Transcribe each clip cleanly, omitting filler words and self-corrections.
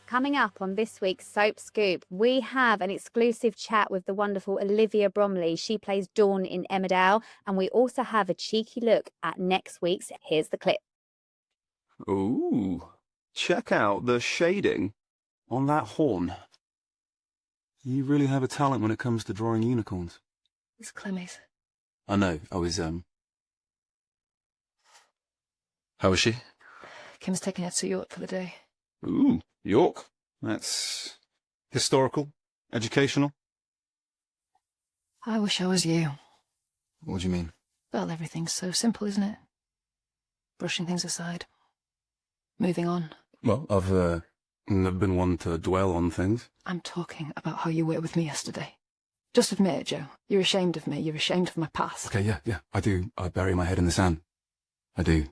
Coming up on this week's Soap Scoop, we have an exclusive chat with the wonderful Olivia Bromley. She plays Dawn in Emmerdale, and we also have a cheeky look at next week's Here's the Clip. Ooh, check out the shading on that horn. You really have a talent when it comes to drawing unicorns. It's Clemmie's. I know, How was she? Kim's taking her to York for the day. Ooh, York. That's historical, educational. I wish I was you. What do you mean? Well, everything's so simple, isn't it? Brushing things aside. Moving on. Well, I've never been one to dwell on things. I'm talking about how you were with me yesterday. Just admit it, Joe. You're ashamed of me. You're ashamed of my past. Okay, yeah, I do. I bury my head in the sand. I do.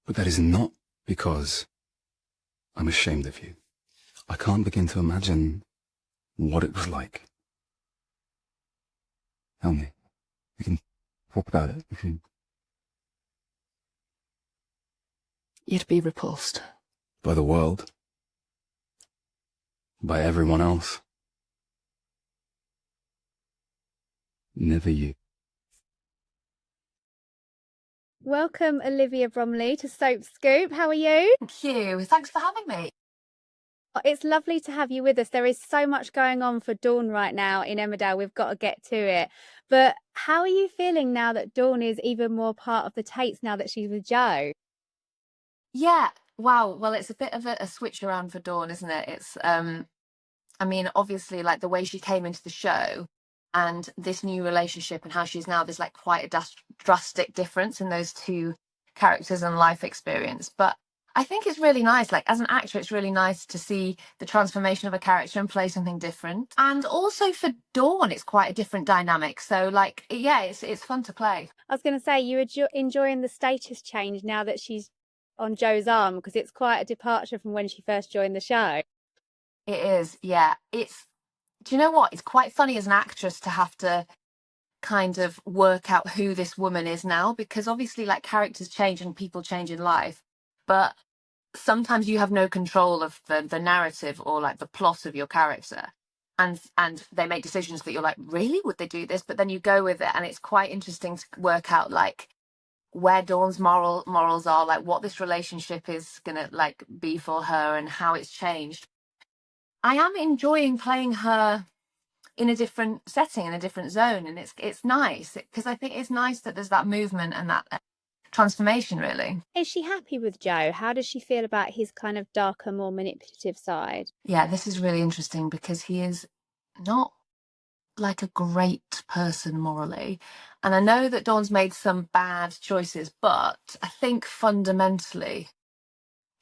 But that is not because I'm ashamed of you. I can't begin to imagine what it was like. Tell me. We can talk about it. You'd be repulsed. By the world. By everyone else. Never you. Welcome, Olivia Bromley, to Soap Scoop. How are you? Thank you. Thanks for having me. It's lovely to have you with us. There is so much going on for Dawn right now in Emmerdale. We've got to get to it. But how are you feeling now that Dawn is even more part of the Tates now that she's with Joe? Yeah. Wow. Well, it's a bit of a switch around for Dawn, isn't it? It's, I mean, obviously, like the way she came into the show and this new relationship and how she's now, there's like quite a drastic difference in those two characters and life experience. But I think it's really nice, like as an actor, it's really nice to see the transformation of a character and play something different. And also for Dawn, it's quite a different dynamic. So like, yeah, it's fun to play. I was going to say, you're enjoying the status change now that she's on Joe's arm, because it's quite a departure from when she first joined the show. It is, yeah. Do you know what? It's quite funny as an actress to have to kind of work out who this woman is now, because obviously like characters change and people change in life, but sometimes you have no control of the narrative or like the plot of your character, and they make decisions that you're like, really, would they do this? But then you go with it, and it's quite interesting to work out like where Dawn's morals are, like what this relationship is gonna like be for her and how it's changed. I am enjoying playing her in a different setting, in a different zone, and it's nice because I think it's nice that there's that movement and that transformation, really. Is she happy with Joe? How does she feel about his kind of darker, more manipulative side? Yeah, this is really interesting because he is not like a great person morally, and I know that Dawn's made some bad choices, but I think fundamentally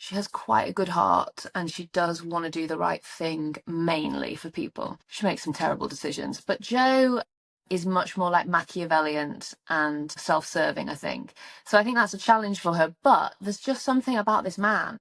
she has quite a good heart and she does want to do the right thing, mainly for people. She makes some terrible decisions. But Joe is much more like Machiavellian and self-serving, I think. So I think that's a challenge for her. But there's just something about this man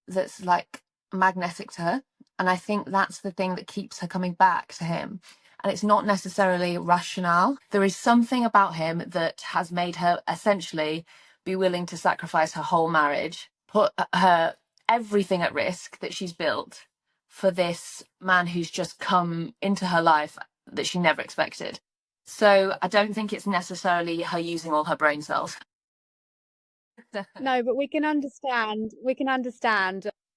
that's like magnetic to her. And I think that's the thing that keeps her coming back to him. And it's not necessarily rationale. There is something about him that has made her essentially be willing to sacrifice her whole marriage, put her everything at risk that she's built for this man who's just come into her life that she never expected. So I don't think it's necessarily her using all her brain cells. No, but we can understand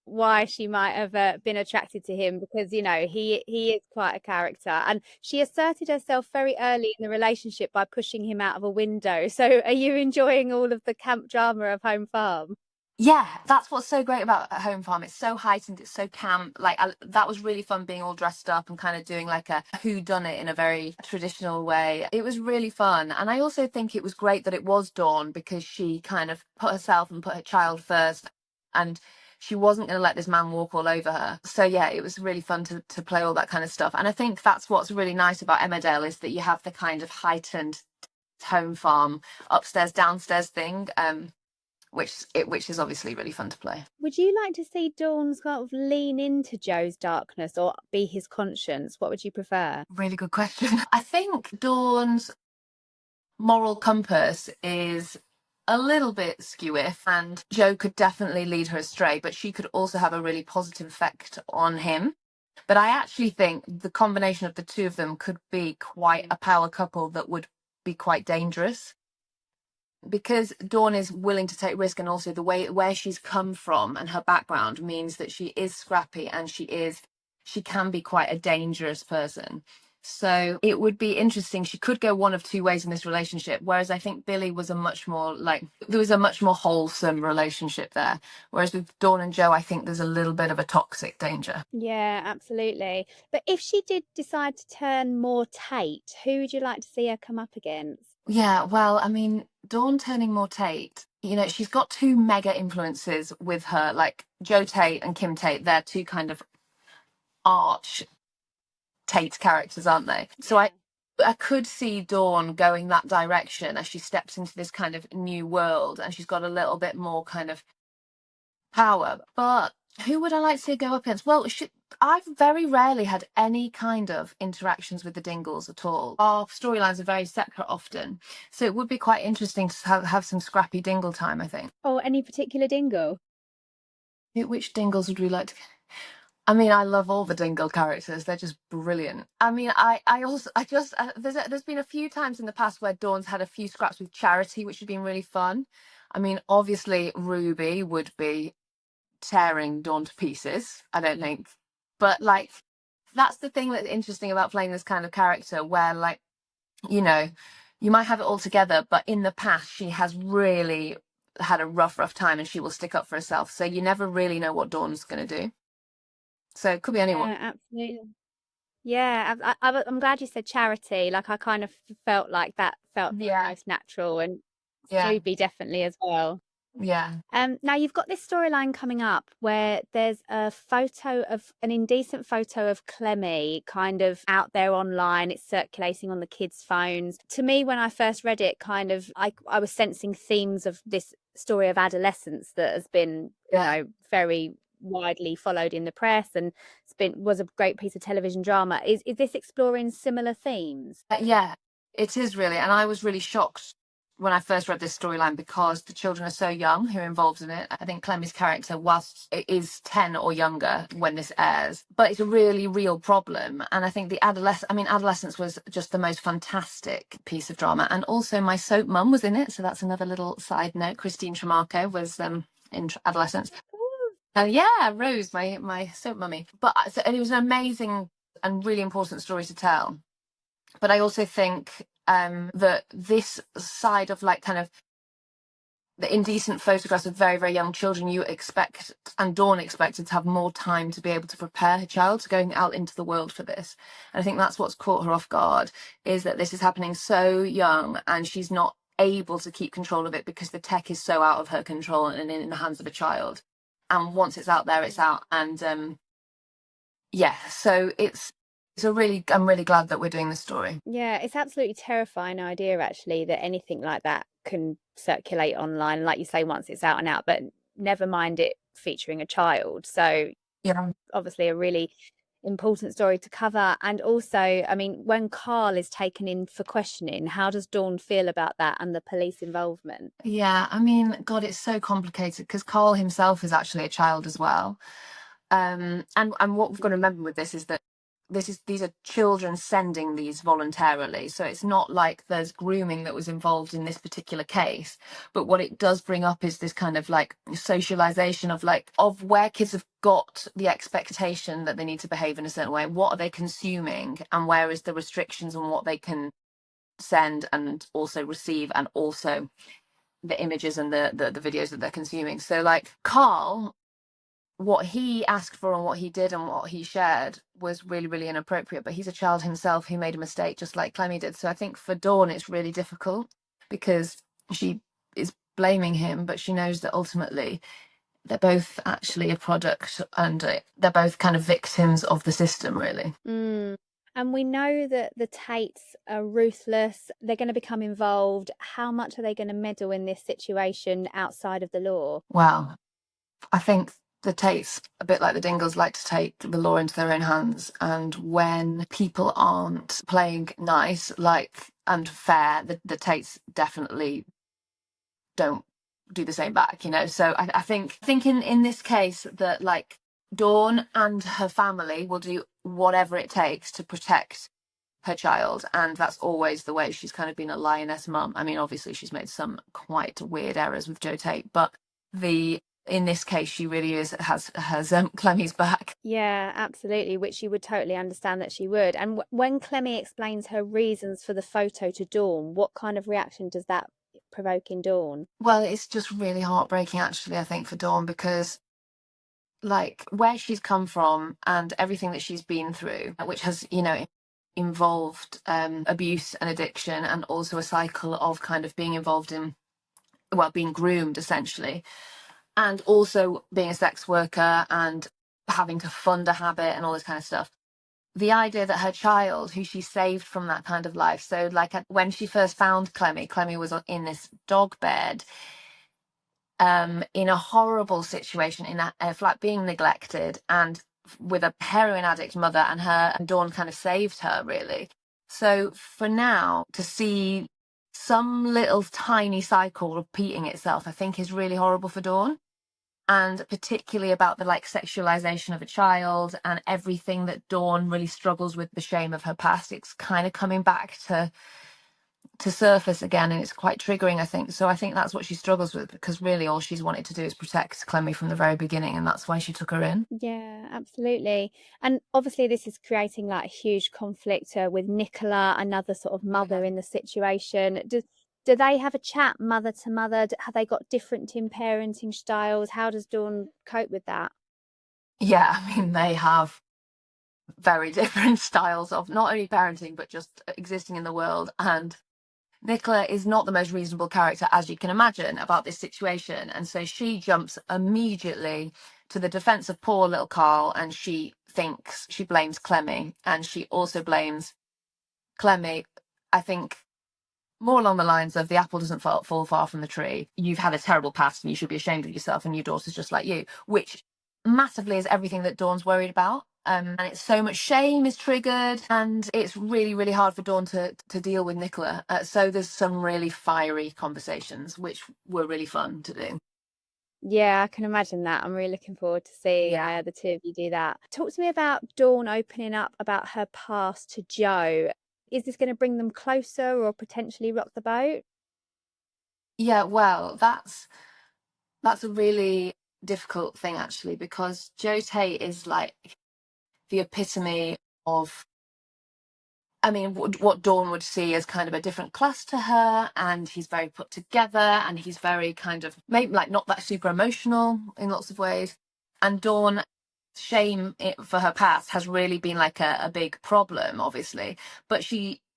why she might have been attracted to him, because you know he is quite a character, and she asserted herself very early in the relationship by pushing him out of a window. So are you enjoying all of the camp drama of Home Farm? Yeah, that's what's so great about Home Farm. It's so heightened, it's so camp. Like that was really fun, being all dressed up and kind of doing like a whodunit in a very traditional way. It was really fun. And I also think it was great that it was Dawn, because she kind of put herself and put her child first, and she wasn't going to let this man walk all over her. So yeah, it was really fun to play all that kind of stuff. And I think that's what's really nice about Emmerdale, is that you have the kind of heightened Home Farm upstairs downstairs thing, which is obviously really fun to play. Would you like to see Dawn kind of lean into Joe's darkness or be his conscience? What would you prefer? Really good question. I think Dawn's moral compass is a little bit skewiff, and Joe could definitely lead her astray, but she could also have a really positive effect on him. But I actually think the combination of the two of them could be quite a power couple that would be quite dangerous, because Dawn is willing to take risk, and also the way where she's come from and her background means that she is scrappy, and she can be quite a dangerous person. So it would be interesting. She could go one of two ways in this relationship, whereas I think Billy was a much more there was a much more wholesome relationship there. Whereas with Dawn and Joe, I think there's a little bit of a toxic danger. Yeah, absolutely. But if she did decide to turn more Tate, who would you like to see her come up against? Yeah, well, I mean, Dawn turning more Tate, you know, she's got two mega influences with her, like Joe Tate and Kim Tate. They're two kind of arch Tate characters, aren't they? So I could see Dawn going that direction as she steps into this kind of new world, and she's got a little bit more kind of power. But who would I like to see her go up against? Well, I've very rarely had any kind of interactions with the Dingles at all. Our storylines are very separate often, so it would be quite interesting to have some scrappy Dingle time, I think. Oh, any particular Dingle? Which Dingles would we like to... I mean, I love all the Dingle characters. They're just brilliant. I mean, there's been a few times in the past where Dawn's had a few scraps with Charity, which has been really fun. I mean, obviously Ruby would be tearing Dawn to pieces, I don't think. But like, that's the thing that's interesting about playing this kind of character, where like, you know, you might have it all together, but in the past she has really had a rough time, and she will stick up for herself. So you never really know what Dawn's going to do. So it could be anyone. Yeah, absolutely. Yeah, I'm glad you said Charity. Like, I kind of felt like that felt the most natural, and Ruby definitely as well. Yeah. Now you've got this storyline coming up where there's an indecent photo of Clemmie kind of out there online. It's circulating on the kids' phones. To me, when I first read it, kind of I was sensing themes of this story of adolescence that has been, you know, very widely followed in the press, and was a great piece of television drama. Is this exploring similar themes? Yeah, it is really, and I was really shocked when I first read this storyline, because the children are so young who are involved in it. I think Clemmie's character is 10 or younger when this airs, but it's a really real problem. And I think adolescence was just the most fantastic piece of drama. And also my soap mum was in it, so that's another little side note. Christine Tremarco was in Adolescence. Yeah, Rose, my soap mummy. And it was an amazing and really important story to tell. But I also think that this side of like kind of the indecent photographs of very, very young children, you expect, and Dawn expected, to have more time to be able to prepare her child to going out into the world for this. And I think that's what's caught her off guard, is that this is happening so young and she's not able to keep control of it because the tech is so out of her control and in the hands of a child. And once it's out there, it's out. And so I'm really glad that we're doing this story. Yeah, it's absolutely terrifying idea, actually, that anything like that can circulate online, like you say, once it's out and out, but never mind it featuring a child. So yeah, obviously a really important story to cover. And also, I mean, when Carl is taken in for questioning, how does Dawn feel about that and the police involvement? Yeah, I mean, God, it's so complicated because Carl himself is actually a child as well. And what we've got to remember with this is that these are children sending these voluntarily, so it's not like there's grooming that was involved in this particular case. But what it does bring up is this kind of like socialization of where kids have got the expectation that they need to behave in a certain way. What are they consuming, and where is the restrictions on what they can send and also receive, and also the images and the videos that they're consuming. So like Carl, what he asked for and what he did and what he shared was really, really inappropriate. But he's a child himself who made a mistake, just like Clemmie did. So I think for Dawn, it's really difficult because she is blaming him, but she knows that ultimately they're both actually a product, and they're both kind of victims of the system, really. And we know that the Tates are ruthless. They're going to become involved. How much are they going to meddle in this situation outside of the law? Well, I think the Tates, a bit like the Dingles, like to take the law into their own hands. And when people aren't playing nice, and fair, the Tates definitely don't do the same back, you know. So I think in this case that like Dawn and her family will do whatever it takes to protect her child, and that's always the way she's kind of been a lioness mum. I mean, obviously she's made some quite weird errors with Joe Tate, but in this case she really has Clemmie's back. Yeah, absolutely, which you would totally understand that she would. And when Clemmie explains her reasons for the photo to Dawn, what kind of reaction does that provoke in Dawn? Well, it's just really heartbreaking actually, I think, for Dawn, because like where she's come from and everything that she's been through, which has, you know, involved abuse and addiction, and also a cycle of kind of being involved in, well, being groomed essentially, and also being a sex worker and having to fund a habit and all this kind of stuff. The idea that her child, who she saved from that kind of life, so like when she first found Clemmie was in this dog bed, in a horrible situation, in a flat, being neglected, and with a heroin addict mother, and Dawn kind of saved her, really. So for now to see some little tiny cycle repeating itself, I think is really horrible for Dawn, and particularly about the like sexualization of a child and everything that Dawn really struggles with, the shame of her past. It's kind of coming back to surface again, and it's quite triggering, I think. So I think that's what she struggles with, because really all she's wanted to do is protect Clemmie from the very beginning, and that's why she took her in. Yeah, absolutely. And obviously this is creating like a huge conflict with Nicola, another sort of mother in the situation. Do they have a chat mother to mother? Have they got different parenting styles? How does Dawn cope with that? Yeah, I mean, they have very different styles of not only parenting but just existing in the world, and Nicola is not the most reasonable character, as you can imagine, about this situation. And so she jumps immediately to the defense of poor little Carl, and she blames Clemmie, and she also blames Clemmie, I think, more along the lines of the apple doesn't fall far from the tree. You've had a terrible past and you should be ashamed of yourself, and your daughter's just like you, which massively is everything that Dawn's worried about. And it's so much shame is triggered, and it's really, really hard for Dawn to deal with Nicola. So there's some really fiery conversations, which were really fun to do. Yeah, I can imagine that. I'm really looking forward to seeing the two of you do that. Talk to me about Dawn opening up about her past to Joe. Is this going to bring them closer or potentially rock the boat? Yeah, well, that's a really difficult thing actually, because Joe Tate is like the epitome of, I mean, what Dawn would see as kind of a different class to her, and he's very put together, and he's very kind of maybe like not that super emotional in lots of ways. And Dawn, shame for her past has really been like a big problem, obviously, but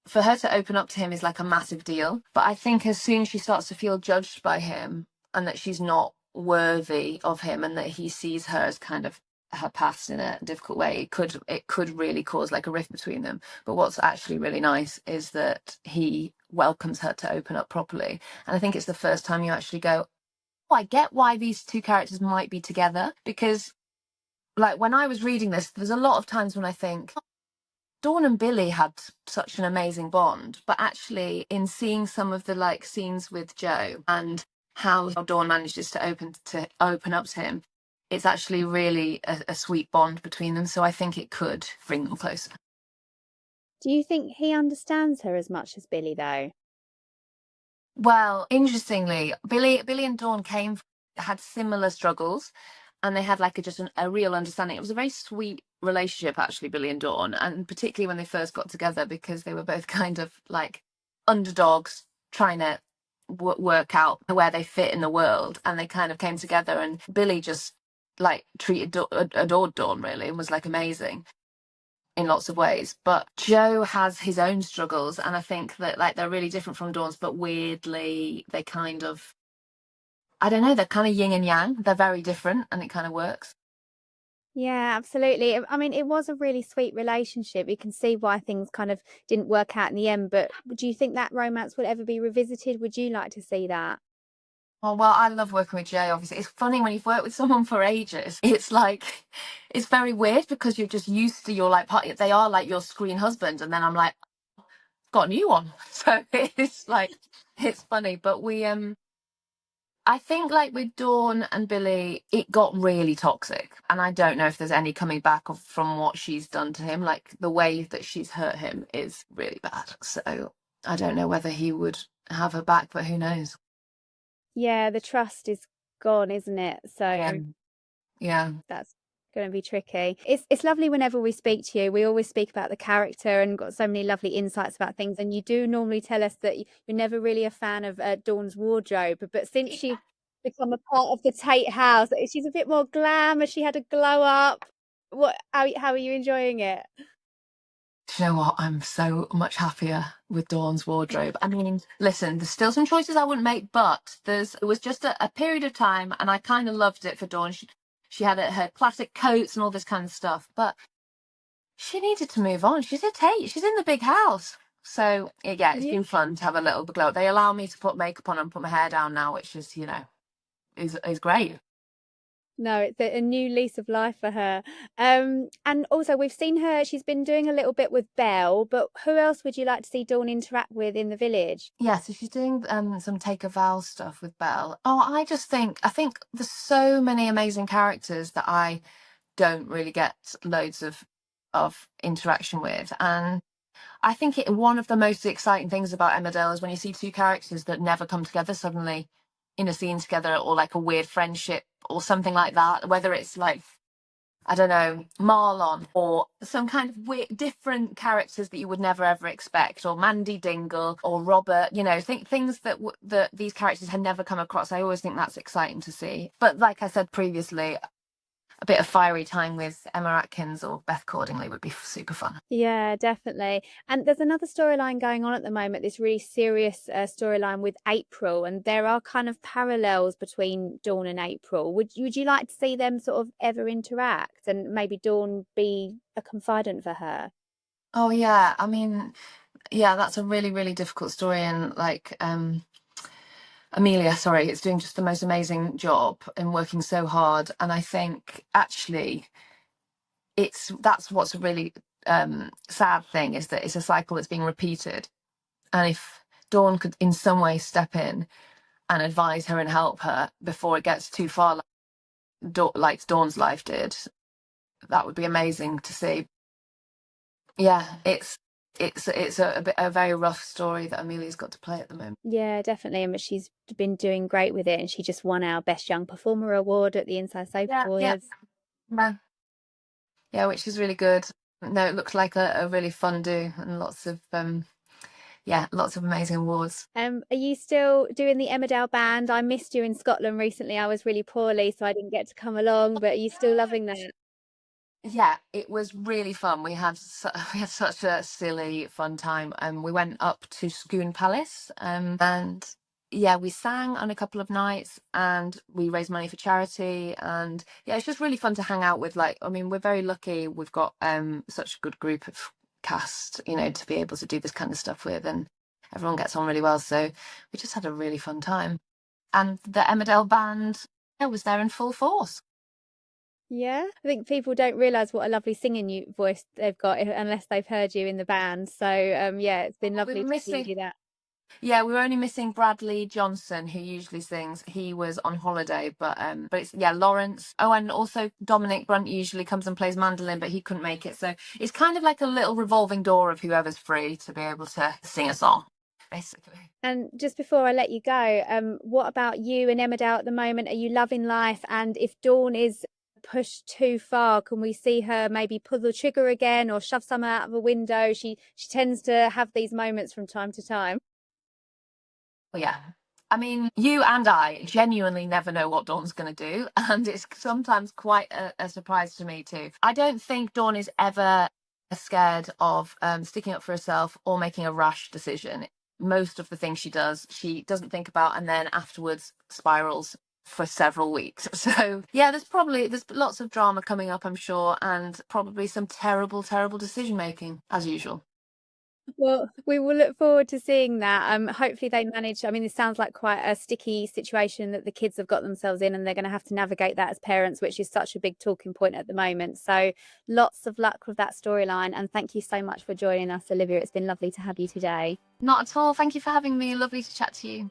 for her to open up to him is like a massive deal. But I think as soon as she starts to feel judged by him, and that she's not worthy of him, and that he sees her as kind of her past in a difficult way, it could really cause like a rift between them. But what's actually really nice is that he welcomes her to open up properly, and I think it's the first time you actually go, oh, I get why these two characters might be together. Because like when I was reading this, there's a lot of times when I think, Dawn and Billy had such an amazing bond, but actually in seeing some of the like scenes with Joe and how Dawn manages to open up to him, it's actually really a sweet bond between them. So I think it could bring them closer. Do you think he understands her as much as Billy, though? Well, interestingly, Billy and Dawn had similar struggles, and they had like just a real understanding. It was a very sweet relationship, actually, Billy and Dawn, and particularly when they first got together, because they were both kind of like underdogs trying to work out where they fit in the world, and they kind of came together, and Billy just like adored Dawn really, and was like amazing in lots of ways. But Joe has his own struggles, and I think that like they're really different from Dawn's, but weirdly they kind of, I don't know, they're kind of yin and yang. They're very different, and it kind of works. Yeah, absolutely. I mean, it was a really sweet relationship. You can see why things kind of didn't work out in the end, but do you think that romance will ever be revisited? Would you like to see that? Oh, well, I love working with Joe, obviously. It's funny when you've worked with someone for ages. It's like, it's very weird because you're just used to your like partner. They are like your screen husband, and then I'm like, got a new one. So it's like, it's funny. But I think like with Dawn and Billy, it got really toxic. And I don't know if there's any coming back from what she's done to him. Like the way that she's hurt him is really bad. So I don't know whether he would have her back, but who knows? Yeah, the trust is gone, isn't it? So yeah. That's going to be tricky. It's lovely whenever we speak to you. We always speak about the character and got so many lovely insights about things. And you do normally tell us that you're never really a fan of Dawn's wardrobe, but since she's become a part of the Tate house, she's a bit more glam. She had a glow up. How are you enjoying it? Do you know what? I'm so much happier with Dawn's wardrobe. I mean, listen, there's still some choices I wouldn't make, but it was just a period of time, and I kind of loved it for Dawn. She had her classic coats and all this kind of stuff, but she needed to move on. She's a Tate. She's in the big house. So, yeah, it's been fun to have a little glow. They allow me to put makeup on and put my hair down now, which is, is great. No, it's a new lease of life for her. And also we've seen her, she's been doing a little bit with Belle, but who else would you like to see Dawn interact with in the village? Yeah, so she's doing some take a vow stuff with Belle. Oh, I think there's so many amazing characters that I don't really get loads of interaction with. And I think one of the most exciting things about Emmerdale is when you see two characters that never come together suddenly in a scene together, or like a weird friendship or something like that, whether it's like, I don't know, Marlon or some kind of weird different characters that you would never ever expect, or Mandy Dingle or Robert, things that these characters had never come across. I always think that's exciting to see. But like I said previously, a bit of fiery time with Emma Atkins or Beth Cordingley would be super fun. Yeah, definitely. And there's another storyline going on at the moment, this really serious storyline with April, and there are kind of parallels between Dawn and April. Would you like to see them sort of ever interact, and maybe Dawn be a confidant for her? Oh yeah, I mean, yeah, that's a really, really difficult story, and like Amelia, sorry, is doing just the most amazing job and working so hard. And I think actually that's what's a really sad thing, is that it's a cycle that's being repeated. And if Dawn could in some way step in and advise her and help her before it gets too far, like Dawn's life did, that would be amazing to see. Yeah, it's a very rough story that Amelia's got to play at the moment. Yeah, definitely. And she's been doing great with it, and she just won our Best Young Performer award at the Inside Soap Awards. Yeah, which is really good. No, it looked like a really fun do, and lots of amazing awards. Are you still doing the Emmerdale band? I missed you in Scotland recently. I was really poorly, so I didn't get to come along, but are you still loving that? Yeah, it was really fun. We had such a silly, fun time. We went up to Scone Palace, and yeah, we sang on a couple of nights, and we raised money for charity. And yeah, it's just really fun to hang out with. Like, I mean, we're very lucky. We've got such a good group of cast, to be able to do this kind of stuff with, and everyone gets on really well. So we just had a really fun time. And the Emmerdale band, was there in full force. Yeah, I think people don't realise what a lovely singing voice they've got unless they've heard you in the band. So yeah, it's been lovely to see you do that. Yeah, we were only missing Bradley Johnson, who usually sings. He was on holiday, but it's Lawrence. Oh, and also Dominic Brunt usually comes and plays mandolin, but he couldn't make it. So it's kind of like a little revolving door of whoever's free to be able to sing a song, basically. And just before I let you go, what about you and Emmerdale at the moment? Are you loving life? And if Dawn is pushed too far, can we see her maybe pull the trigger again or shove someone out of a window? She tends to have these moments from time to time. Well, yeah, I mean, you and I genuinely never know what Dawn's going to do, and it's sometimes quite a surprise to me too. I don't think Dawn is ever scared of sticking up for herself or making a rash decision. Most of the things she does, she doesn't think about, and then afterwards spirals for several weeks. So yeah, there's lots of drama coming up, I'm sure, and probably some terrible decision making as usual. Well, we will look forward to seeing that. Hopefully they manage. I mean, this sounds like quite a sticky situation that the kids have got themselves in, and they're going to have to navigate that as parents, which is such a big talking point at the moment. So lots of luck with that storyline, and thank you so much for joining us, Olivia. It's been lovely to have you today. Not at all. Thank you for having me. Lovely to chat to you.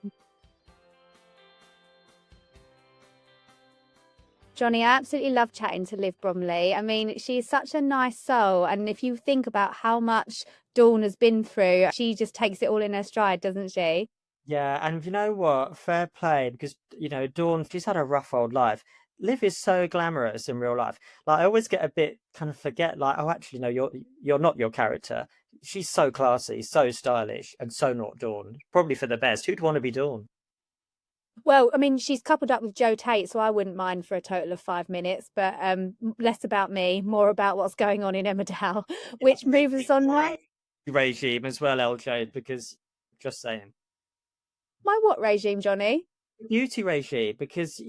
Johnny, I absolutely love chatting to Liv Bromley. I mean, she's such a nice soul. And if you think about how much Dawn has been through, she just takes it all in her stride, doesn't she? Yeah, and you know what? Fair play, because Dawn, she's had a rough old life. Liv is so glamorous in real life. Like I always get a bit kind of forget, like, oh, actually, no, you're not your character. She's so classy, so stylish, and so not Dawn. Probably for the best. Who'd want to be Dawn? Well, I mean, she's coupled up with Joe Tate, so I wouldn't mind for a total of 5 minutes, but less about me, more about what's going on in Emmerdale, which moves us on right. Regime as well, LJ, because just saying. My what regime, Johnny? Beauty regime, because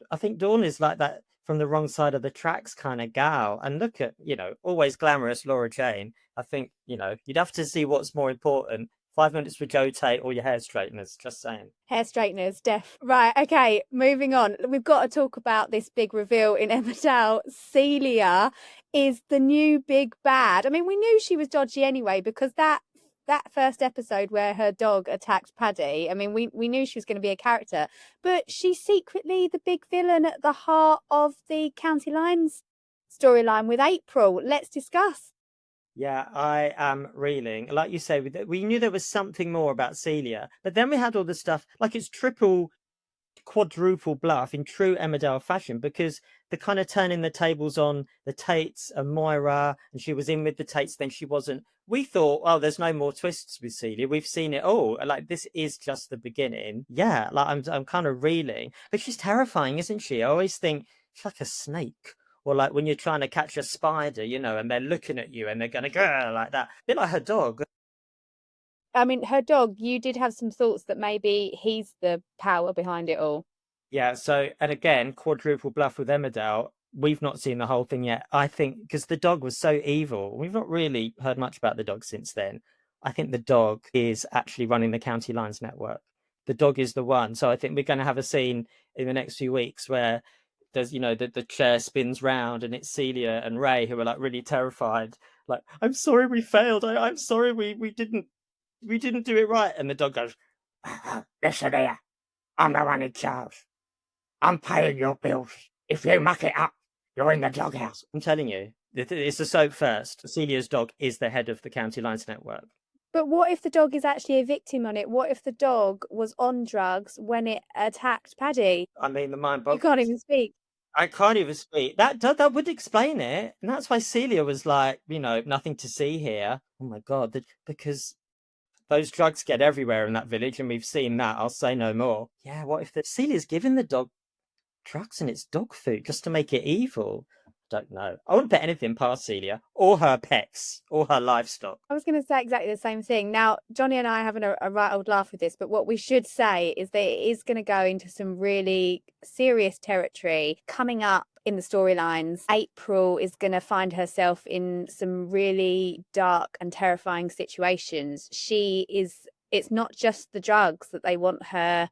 I think Dawn is like that from the wrong side of the tracks kind of gal. And look at always glamorous Laura Jane. I think you'd have to see what's more important: 5 minutes with Joe Tate or your hair straighteners. Just saying. Hair straighteners, Def. Right, okay, moving on. We've got to talk about this big reveal in Emmerdale. Celia is the new big bad. I mean, we knew she was dodgy anyway, because that first episode where her dog attacked Paddy, I mean, we knew she was going to be a character, but she's secretly the big villain at the heart of the County Lines storyline with April. Let's discuss. Yeah, I am reeling. Like you say, we knew there was something more about Celia, but then we had all the stuff, like it's triple, quadruple bluff in true Emmerdale fashion, because the kind of turning the tables on the Tates and Moira, and she was in with the Tates, then she wasn't. We thought, oh, there's no more twists with Celia. We've seen it all. Like, this is just the beginning. Yeah, like I'm kind of reeling. But she's terrifying, isn't she? I always think she's like a snake. Or like when you're trying to catch a spider, and they're looking at you and they're going to go like that. A bit like her dog. I mean, her dog, you did have some thoughts that maybe he's the power behind it all. Yeah, so, and again, quadruple bluff with Emmerdale. We've not seen the whole thing yet. I think because the dog was so evil, we've not really heard much about the dog since then. I think the dog is actually running the County Lines network. The dog is the one. So I think we're going to have a scene in the next few weeks where there's, the chair spins round and it's Celia and Ray who are like really terrified. Like, I'm sorry we failed. I'm sorry we didn't do it right. And the dog goes, listen here, I'm the one in charge. I'm paying your bills. If you muck it up, you're in the doghouse. I'm telling you, it's the soap first. Celia's dog is the head of the County Lines network. But what if the dog is actually a victim on it? What if the dog was on drugs when it attacked Paddy? I mean, the mind boggles. You can't even speak. I can't even speak. That would explain it. And that's why Celia was like, nothing to see here. Oh my God, because those drugs get everywhere in that village, and we've seen that. I'll say no more. Yeah, what if Celia's giving the dog drugs and it's dog food just to make it evil? Don't know. I wouldn't bet anything past Celia or her pets or her livestock. I was going to say exactly the same thing. Now, Johnny and I are having a right old laugh with this, but what we should say is that it is going to go into some really serious territory coming up in the storylines. April is going to find herself in some really dark and terrifying situations. It's not just the drugs that they want her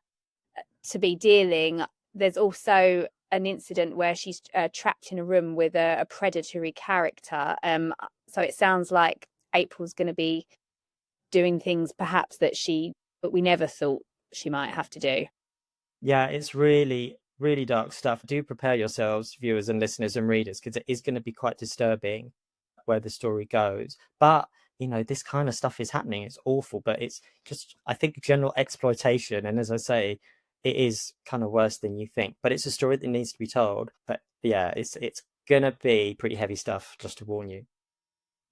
to be dealing. There's also an incident where she's trapped in a room with a predatory character. So it sounds like April's going to be doing things perhaps that we never thought she might have to do. Yeah, it's really, really dark stuff. Do prepare yourselves, viewers and listeners and readers, because it is going to be quite disturbing where the story goes. But this kind of stuff is happening. It's awful, but it's just, I think, general exploitation. And as I say, it is kind of worse than you think, but it's a story that needs to be told. But yeah, it's gonna be pretty heavy stuff, just to warn you.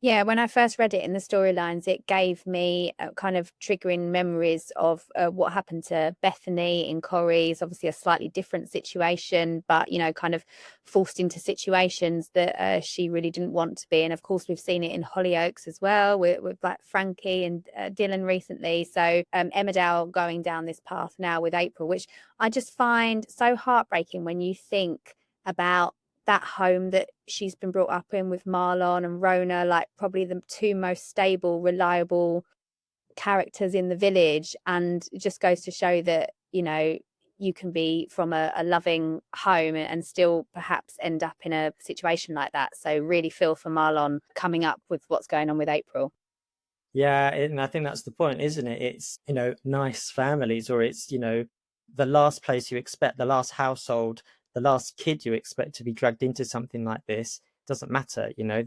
Yeah, when I first read it in the storylines, it gave me kind of triggering memories of what happened to Bethany in Corrie's. Obviously, a slightly different situation, but kind of forced into situations that she really didn't want to be. And of course, we've seen it in Hollyoaks as well, with like Frankie and Dylan recently. So Emmerdale going down this path now with April, which I just find so heartbreaking when you think about that home that she's been brought up in with Marlon and Rona, like probably the two most stable, reliable characters in the village. And it just goes to show that, you can be from a loving home and still perhaps end up in a situation like that. So really feel for Marlon coming up with what's going on with April. Yeah, and I think that's the point, isn't it? It's, nice families, or it's, the last place you expect, the last household the last kid you expect to be dragged into something like this. Doesn't matter, you know,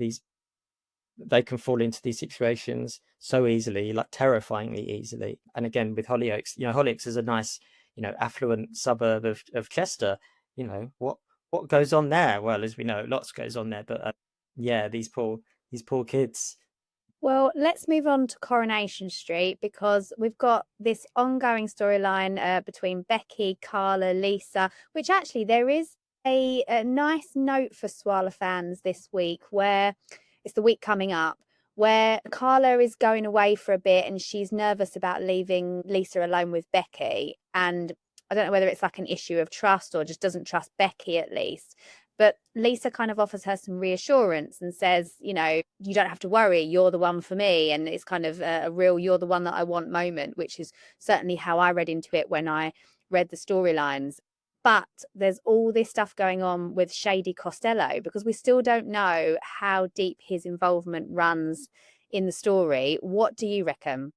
they can fall into these situations so easily, like terrifyingly easily. And again, with Hollyoaks, you know, Hollyoaks is a nice, you know, affluent suburb of Chester. You know, what goes on there? Well, as we know, lots goes on there. But yeah, these poor kids. Well, let's move on to Coronation Street, because we've got this ongoing storyline between Becky, Carla, Lisa, which actually there is a nice note for Swarla fans this week, where it's the week coming up, where Carla is going away for a bit and she's nervous about leaving Lisa alone with Becky. And I don't know whether it's like an issue of trust or just doesn't trust Becky at least. But Lisa kind of offers her some reassurance and says, you know, you don't have to worry, you're the one for me. And it's kind of a real you're the one that I want moment, which is certainly how I read into it when I read the storylines. But there's all this stuff going on with shady Costello, because we still don't know how deep his involvement runs in the story. What do you reckon?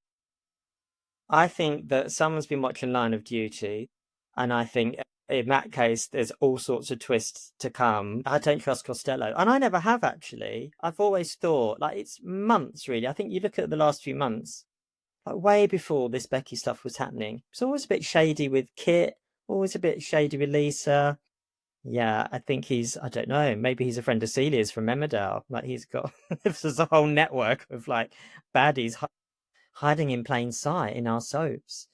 I think that someone's been watching Line of Duty, and I think in that case, there's all sorts of twists to come. I don't trust Costello, and I never have actually. I've always thought, like, it's months really. I think you look at the last few months, like way before this Becky stuff was happening. It's always a bit shady with Kit, always a bit shady with Lisa. Yeah, I think I don't know, maybe he's a friend of Celia's from Emmerdale. Like, he's got, there's a whole network of like baddies hiding in plain sight in our soaps.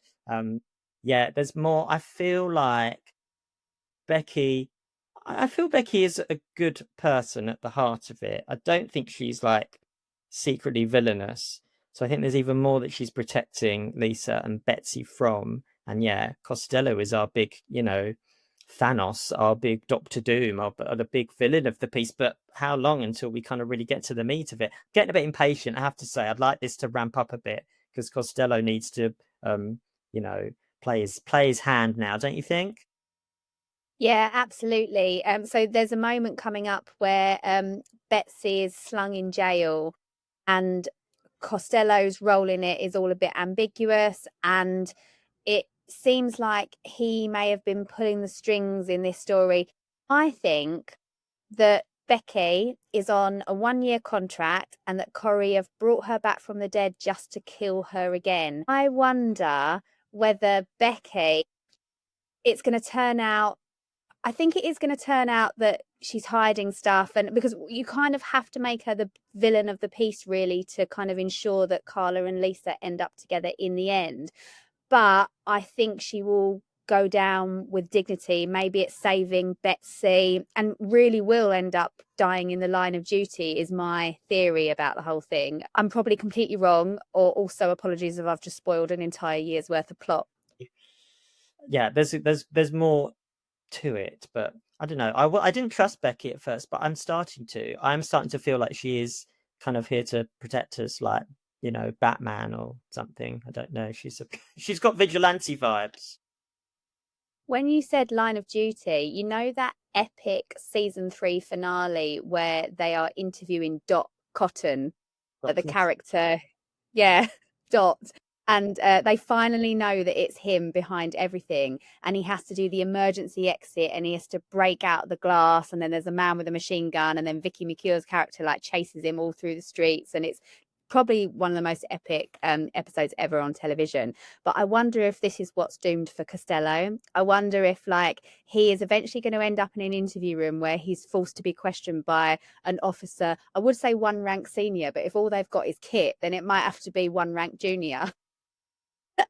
Yeah, there's more. I feel Becky is a good person at the heart of it. I don't think she's like secretly villainous. So I think there's even more that she's protecting Lisa and Betsy from. And yeah, Costello is our big, you know, Thanos, our big Doctor Doom, the big villain of the piece. But how long until we kind of really get to the meat of it? Getting a bit impatient, I have to say. I'd like this to ramp up a bit, because Costello needs to, you know, play his hand now, don't you think? Yeah, absolutely. So there's a moment coming up where Betsy is slung in jail and Costello's role in it is all a bit ambiguous, and it seems like he may have been pulling the strings in this story. I think that Becky is on a 1-year contract and that Corrie have brought her back from the dead just to kill her again. I wonder whether Becky, it's going to turn out, I think it is going to turn out that she's hiding stuff, and because you kind of have to make her the villain of the piece really to kind of ensure that Carla and Lisa end up together in the end. But I think she will go down with dignity. Maybe it's saving Betsy and really will end up dying in the line of duty, is my theory about the whole thing. I'm probably completely wrong, or also apologies if I've just spoiled an entire year's worth of plot. Yeah, there's more to it, but I don't know. I didn't trust Becky at first, but I'm starting to feel like she is kind of here to protect us, like, you know, Batman or something. I don't know. She's got vigilante vibes. When you said line of duty, you know that epic season 3 finale where they are interviewing Dot Cotton, the character, yeah, Dot, and they finally know that it's him behind everything, and he has to do the emergency exit and he has to break out the glass, and then there's a man with a machine gun, and then Vicky McCure's character like chases him all through the streets, and it's probably one of the most epic episodes ever on television. But I wonder if this is what's doomed for Costello. I wonder if like he is eventually going to end up in an interview room where he's forced to be questioned by an officer. I would say 1 rank senior, but if all they've got is Kit, then it might have to be 1 rank junior.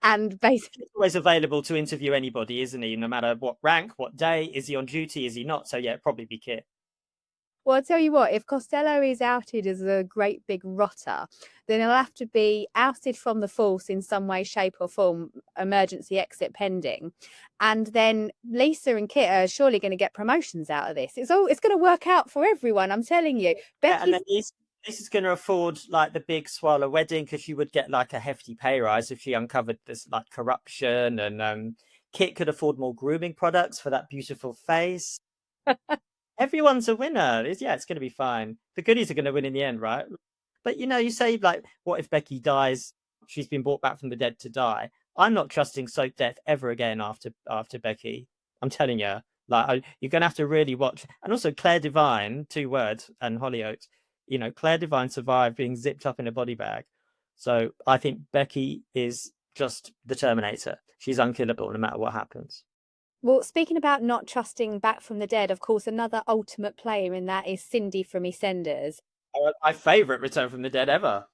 And basically, He's always available to interview anybody, isn't he? No matter what rank, what day, is he on duty, is he not? So yeah, it'd probably be Kit. well, I'll tell you what, if Costello is outed as a great big rotter, then he'll have to be ousted from the force in some way, shape or form, emergency exit pending. And then Lisa and Kit are surely going to get promotions out of this. It's going to work out for everyone, I'm telling you. Yeah, and then this is going to afford like the big Swarla wedding, because she would get like a hefty pay rise if she uncovered this like corruption, and Kit could afford more grooming products for that beautiful face. Everyone's a winner. It's going to be fine. The goodies are going to win in the end, right? But you know, you say like, what if Becky dies? She's been brought back from the dead to die. I'm not trusting Soap Death ever again after Becky. I'm telling you, Like, you're going to have to really watch. And also Claire Devine, 2 words, and Hollyoaks. You know, Claire Devine survived being zipped up in a body bag. So I think Becky is just the Terminator. She's unkillable no matter what happens. Well, speaking about not trusting back from the dead, of course, another ultimate player in that is Cindy from EastEnders. My favourite Return from the Dead ever.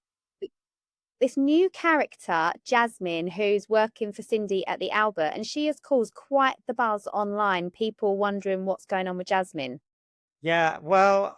This new character, Jasmine, who's working for Cindy at the Albert, and she has caused quite the buzz online, people wondering what's going on with Jasmine. Yeah, well,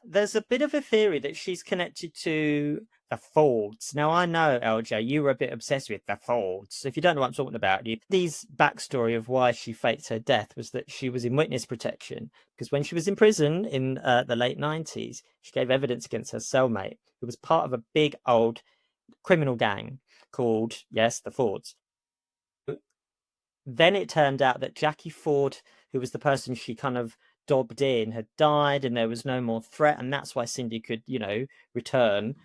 there's a bit of a theory that she's connected to the Fords. Now, I know, LJ, you were a bit obsessed with the Fords. If you don't know what I'm talking about, Cindy's backstory of why she faked her death was that she was in witness protection, because when she was in prison in the late 90s, she gave evidence against her cellmate, who was part of a big old criminal gang called, yes, the Fords. Then it turned out that Jackie Ford, who was the person she kind of dobbed in, had died, and there was no more threat, and that's why Cindy could, you know, return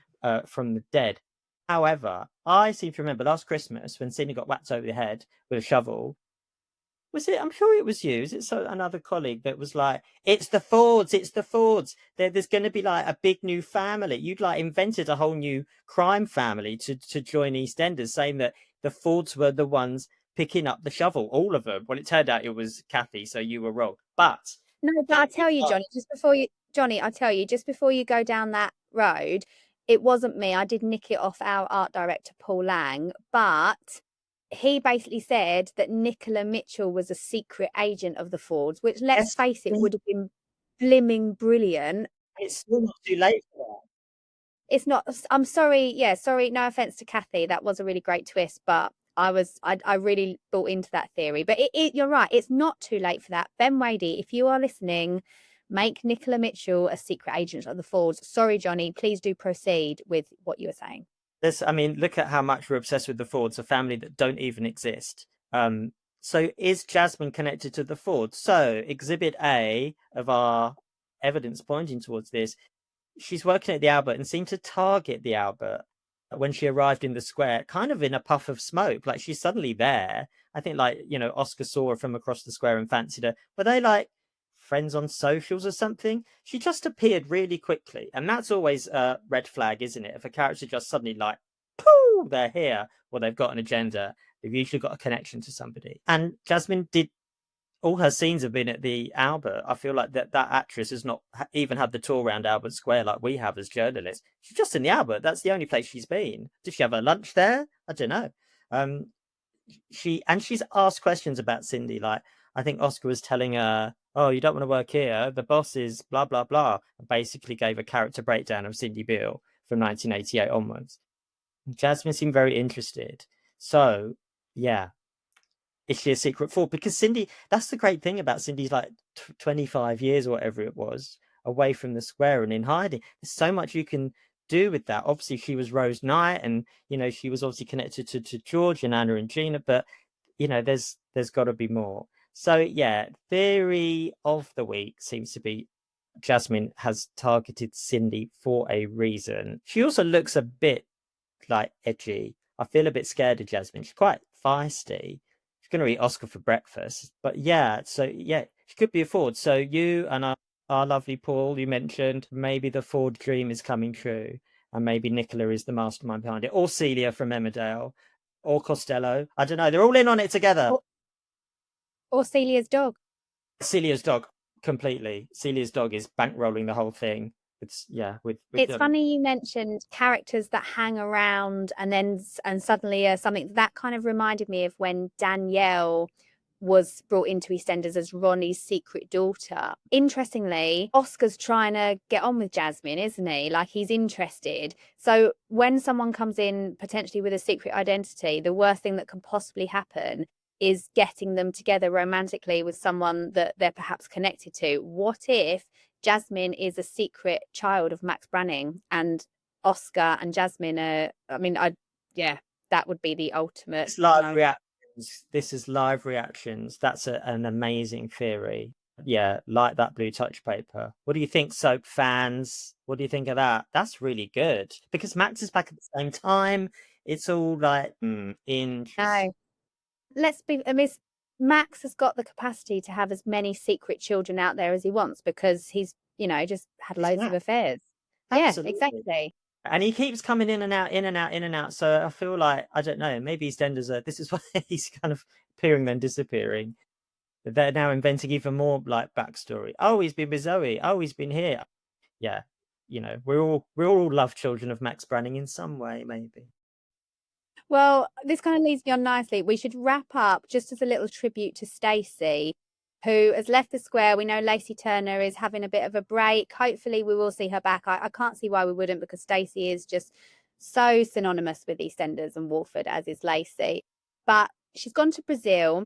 from the dead. However, I seem to remember last Christmas when Cindy got whacked over the head with a shovel. Was it? I'm sure it was you. Is it another colleague that was like, "It's the Fords. It's the Fords. There's going to be like a big new family." You'd like invented a whole new crime family to join EastEnders, saying that the Fords were the ones picking up the shovel, all of them. Well, it turned out it was Kathy, so you were wrong. But no, but I tell you, Johnny, I tell you, just before you go down that road, it wasn't me. I did nick it off our art director, Paul Lang, but he basically said that Nicola Mitchell was a secret agent of the Fords, which, let's face it, would have been blimming brilliant. It's still not too late for that. It's not. I'm sorry. Yeah, sorry. No offense to Kathy. That was a really great twist, but I really bought into that theory. But you're right. It's not too late for that. Ben Wadey, if you are listening, make Nicola Mitchell a secret agent of the Fords. Sorry, Johnny. Please do proceed with what you were saying. Look at how much we're obsessed with the Fords, a family that don't even exist. So is Jasmine connected to the Fords? So Exhibit A of our evidence pointing towards this, she's working at the Albert and seemed to target the Albert when she arrived in the square, kind of in a puff of smoke. Like, she's suddenly there. I think, like, you know, Oscar saw her from across the square and fancied her. Were they like friends on socials or something? She just appeared really quickly, and that's always a red flag, isn't it? If a character just suddenly like, pooh, they're here, or they've got an agenda, they've usually got a connection to somebody. And Jasmine did, all her scenes have been at the Albert. I feel like that actress has not even had the tour around Albert Square like we have as journalists. She's just in the Albert. That's the only place she's been. Did she have her lunch there? I don't know. She's asked questions about Cindy. Like, I think Oscar was telling her, "Oh, you don't want to work here. The boss is blah blah blah." And basically gave a character breakdown of Cindy Beale from 1988 onwards. Jasmine seemed very interested. So, yeah. Is she a secret Ford? Because Cindy, that's the great thing about Cindy's like 25 years or whatever it was away from the square and in hiding. There's so much you can do with that. Obviously, she was Rose Knight, and you know, she was obviously connected to George and Anna and Gina, but you know, there's got to be more. So yeah, theory of the week seems to be Jasmine has targeted Cindy for a reason. She also looks a bit like edgy. I feel a bit scared of Jasmine. She's quite feisty. She's going to eat Oscar for breakfast. But yeah, so yeah, she could be a Ford. So you and our lovely Paul, you mentioned maybe the Ford dream is coming true, and maybe Nicola is the mastermind behind it, or Celia from Emmerdale, or Costello. I don't know. They're all in on it together. Or Celia's dog. Celia's dog, completely. Celia's dog is bankrolling the whole thing. It's it's funny you mentioned characters that hang around and suddenly something that kind of reminded me of when Danielle was brought into EastEnders as Ronnie's secret daughter. Interestingly, Oscar's trying to get on with Jasmine, isn't he? Like, he's interested. So when someone comes in potentially with a secret identity, the worst thing that can possibly happen is getting them together romantically with someone that they're perhaps connected to. What if Jasmine is a secret child of Max Branning, and Oscar and Jasmine that would be the ultimate. It's live reactions. This is live reactions. That's an amazing theory. Yeah, like that blue touch paper. What do you think, soap fans? What do you think of that? That's really good, because Max is back at the same time. It's all like No, let's be. I mean, Max has got the capacity to have as many secret children out there as he wants because he's, just had loads of affairs. Absolutely. Yeah, exactly. And he keeps coming in and out, in and out, in and out. So I feel like, I don't know, maybe EastEnders this is why he's kind of appearing then disappearing. They're now inventing even more like backstory. Oh, he's been with Zoe. Oh, he's been here. Yeah, we're all love children of Max Branning in some way, maybe. Well, this kind of leads me on nicely. We should wrap up just as a little tribute to Stacey, who has left the square. We know Lacey Turner is having a bit of a break. Hopefully we will see her back. I can't see why we wouldn't, because Stacey is just so synonymous with EastEnders and Walford, as is Lacey. But she's gone to Brazil.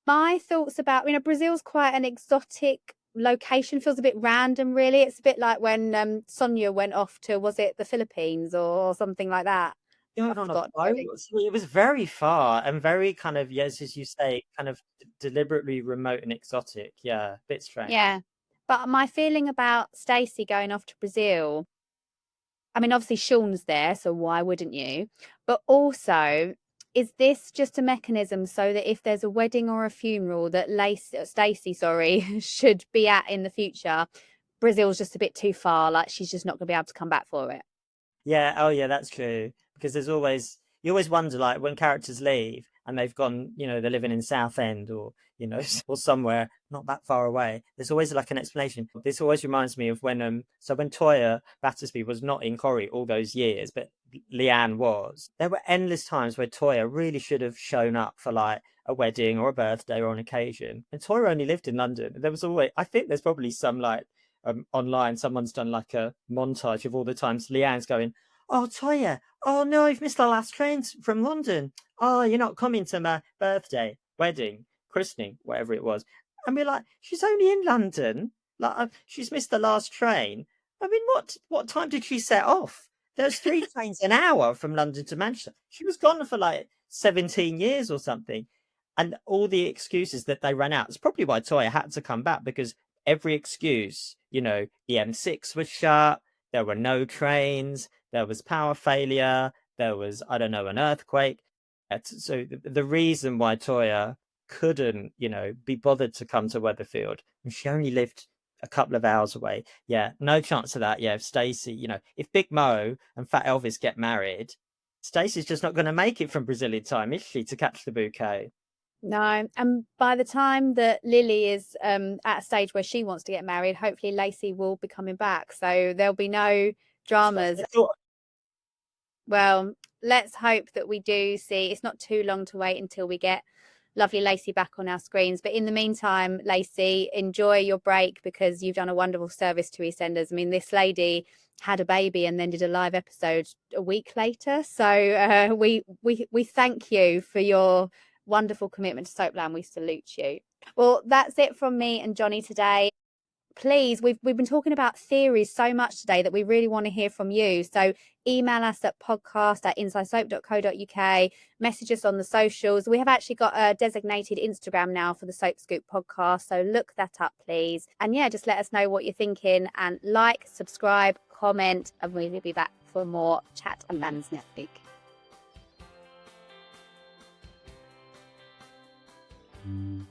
My thoughts about, Brazil's quite an exotic location, feels a bit random, really. It's a bit like when Sonia went off to, was it the Philippines or something like that? On a boat. It was very far and very kind of, yes, as you say, kind of deliberately remote and exotic. Yeah, a bit strange. Yeah. But my feeling about Stacey going off to Brazil, obviously Sean's there, so why wouldn't you? But also, is this just a mechanism so that if there's a wedding or a funeral that Stacey, should be at in the future, Brazil's just a bit too far, like she's just not going to be able to come back for it? Yeah, oh yeah, that's true. Because you always wonder, like, when characters leave and they've gone, they're living in Southend or, or somewhere not that far away, there's always like an explanation. This always reminds me of when Toya Battersby was not in Corrie all those years, but Leanne was. There were endless times where Toya really should have shown up for like a wedding or a birthday or an occasion. And Toya only lived in London. There was always, I think there's probably some like online, someone's done like a montage of all the times Leanne's going, "Oh, Toya, oh no, I've missed the last train from London. Oh, you're not coming to my birthday, wedding, christening, whatever it was." And we're like, she's only in London. Like, she's missed the last train. What time did she set off? There's 3 trains an hour from London to Manchester. She was gone for like 17 years or something. And all the excuses that they ran out. It's probably why Toya had to come back, because every excuse, the M6 was shut, there were no trains, there was power failure, there was, I don't know, an earthquake. So the reason why Toya couldn't, be bothered to come to Weatherfield, and she only lived a couple of hours away. Yeah, no chance of that. Yeah, if Stacey, if Big Mo and Fat Elvis get married, Stacey's just not going to make it from Brazil in time, is she, to catch the bouquet? No, and by the time that Lily is at a stage where she wants to get married, hopefully Lacey will be coming back, so there'll be no dramas. Well, let's hope that we do see. It's not too long to wait until we get lovely Lacey back on our screens, but in the meantime, Lacey, enjoy your break, because you've done a wonderful service to EastEnders. This lady had a baby and then did a live episode a week later, so we thank you for your wonderful commitment to Soapland. We salute you. Well, that's it from me and Johnny today. Please, we've been talking about theories so much today that we really want to hear from you. So email us at podcast@insidesoap.co.uk, message us on the socials. We have actually got a designated Instagram now for the Soap Scoop podcast, so look that up, please. And yeah, just let us know what you're thinking, and like, subscribe, comment, and we'll be back for more chat and bands next week. Mm.